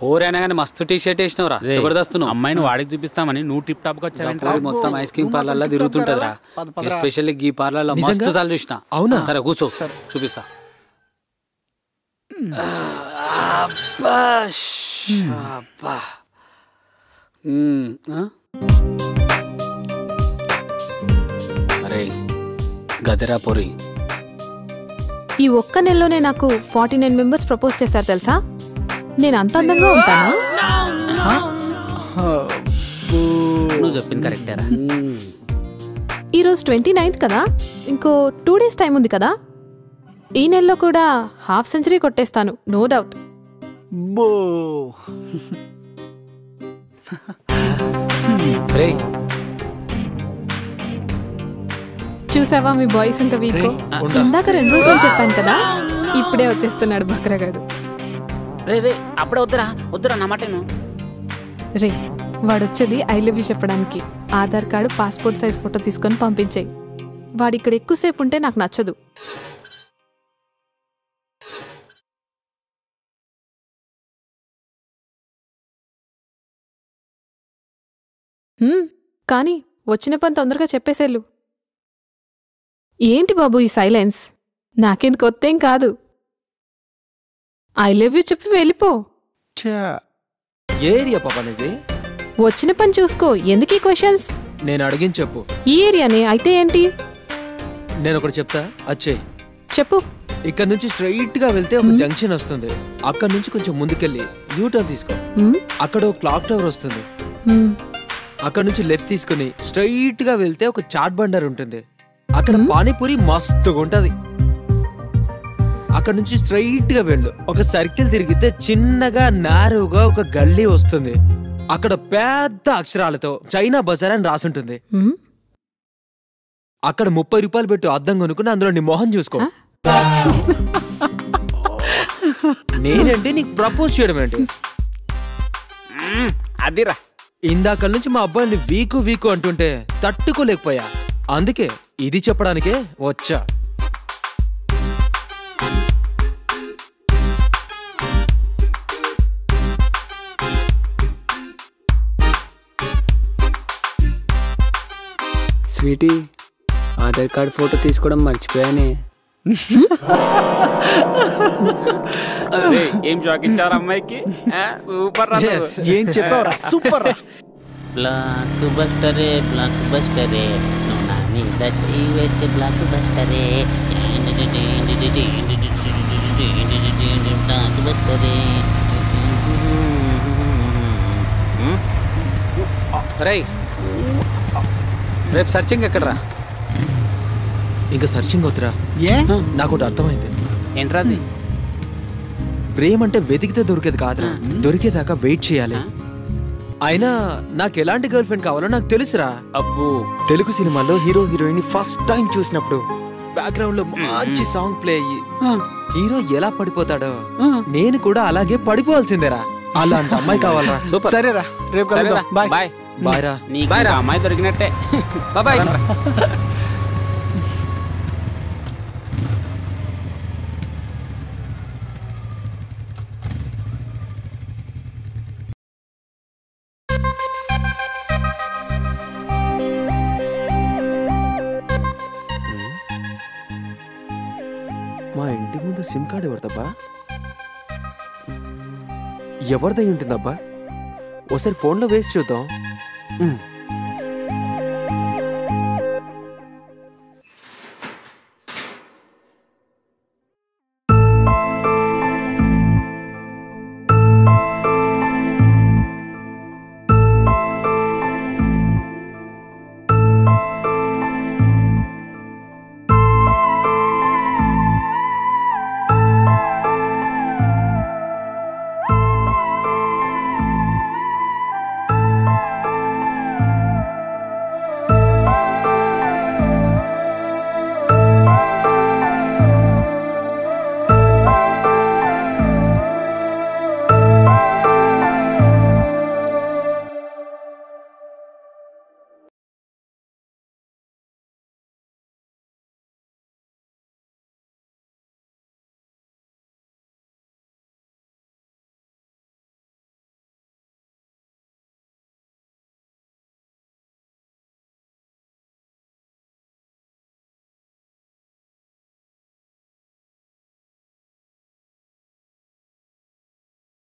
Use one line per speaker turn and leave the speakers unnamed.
పోరైనా కానీ మస్తు T shirt వేసినవురా, Jabardasth.
అమ్మాయిని వాడికి చూపిస్తామని నువ్వు టిప్ టాప్ గా వచ్చావు.
మొత్తం ఐస్ క్రీమ్ పార్లర్లో తిరుగుతుంటదిరా, ఎస్పెషల్లీ గీ పార్లర్లో మస్తు సార్లు చూసిన. అవునా? సరే కూర్చో, చూపిస్తా. అరే గదరా పొరి,
ఈ ఒక్క నెలలోనే నాకు 49 మెంబర్స్ ప్రపోజ్ చేశారు తెలుసా? నేను అంత అందంగా ఉంటానా?
నువ్వు చెప్పింది కరెక్టేరా.
ఈరోజు 29th కదా, ఇంకో 2 days టైం ఉంది కదా. ఈ నెలలో కూడా హాఫ్ సెంచరీ కొట్టేస్తాను, నో డౌట్. చూసావా మీ బాయ్స్ ఎంత వీక్? ఇందాక 2 రోజులు చెప్పాను కదా, ఇప్పుడే వచ్చేస్తున్నాడు బక్రగాడు.
రే రే అప్పుడే వద్దురా వద్దురా నా మాటను.
రే వాడొచ్చేది ఐ లవ్ యూ చెప్పడానికి. Aadhaar card, passport size photo తీసుకొని పంపించేయి. వాడిక్కడ ఎక్కువసేపు ఉంటే నాకు నచ్చదు. కానీ వచ్చిన పని తొందరగా చెప్పేసేళ్ళు. ఏంటి బాబు ఈ సైలెన్స్? నాకెందుకు కొత్తేం కాదు. ఐ లవ్ యూ చెప్పి వెళ్ళిపో.
ఏరియా పాపనిది?
వచ్చిన పని చూసుకో, ఎందుకీ క్వశ్చన్స్?
నేను అడిగిన చెప్పు.
ఈ ఏరియానే అయితే ఏంటి?
నేను ఒకటి చెప్తా, అచ్చే
చెప్పు.
ఇక్కడ నుంచి స్ట్రైట్ గా వెళ్తే ఒక జంక్షన్ వస్తుంది. అక్కడ నుంచి కొంచెం ముందుకెళ్ళి యూటర్న్ తీసుకో. అక్కడ ఒక క్లాక్ టవర్ వస్తుంది. అక్కడ నుంచి లెఫ్ట్ తీసుకుని స్ట్రైట్ గా వెళ్తే ఒక చాట్ బండర్ ఉంటుంది. అక్కడ పానీపూరి మస్తుగా ఉంటది. అక్కడ నుంచి స్ట్రైట్ గా వెళ్ళు, ఒక సర్కిల్ తిరిగితే చిన్నగా నారుగా ఒక గల్లీ వస్తుంది. అక్కడ పెద్ద అక్షరాలతో చైనా బజార్ అని రాసుంటుంది. అక్కడ 30 రూపాయలు పెట్టు అద్దం కొనుక్కుని అందులో నీ మొహం చూసుకో. నేనంటే నీకు ప్రపోజ్ చేయడం ఏంటి?
అదిరా,
ఇందాక నుంచి మా అబ్బాయిని వీకు వీకు అంటుంటే తట్టుకోలేకపోయా. అందుకే ఇది చెప్పడానికే వచ్చా.
స్వీటీ, ఆధార్ కార్డ్ ఫోటో తీసుకోవడం మర్చిపోయానే.
ఏం షాక్ ఇచ్చారు అమ్మాయికి? సూపర్.
ఏం చెప్పావురా? సూపర్.
బ్లాక్ బస్టరే బ్లాక్ బస్టరే నువ్వు నా మీద వేస్తే బ్లాక్ బస్టరే బ్లాక్ బస్టరే.
రేపు సర్చింగ్ ఎక్కడరా?
ఇంకా సర్చింగ్ వద్దురా, నాకు ఒకటి అర్థమైంది.
ఏంట్రాది?
ప్రేమ అంటే వెతికితే దొరికేది కాదురా, దొరికేదాకా వెయిట్ చేయాలి. అయినా నాకు ఎలాంటి గర్ల్ ఫ్రెండ్ కావాలో నాకు తెలుసురా.
అబ్బో,
తెలుగు సినిమాలో హీరో హీరోయిన్ ఫస్ట్ టైం చూసినప్పుడు బ్యాక్గ్రౌండ్ లో మంచి సాంగ్ ప్లే అయ్యి హీరో ఎలా పడిపోతాడో నేను కూడా అలాగే పడిపోవాల్సిందేరా. అలాంటి అమ్మాయి కావాలరా.
సరేరా, రేపు కలుద్దాం. Bye
bye. బాయ్ రా.
బాయ్ రా, అమ్మాయి దొరికినట్టే.
బాయ్.
మా ఇంటి ముందు సిమ్ కార్డ్ ఎవరిదబ్బా? ఎవరిదై ఉంటుందబ్బా? ఒకసారి ఫోన్లో వేసి చూద్దాం.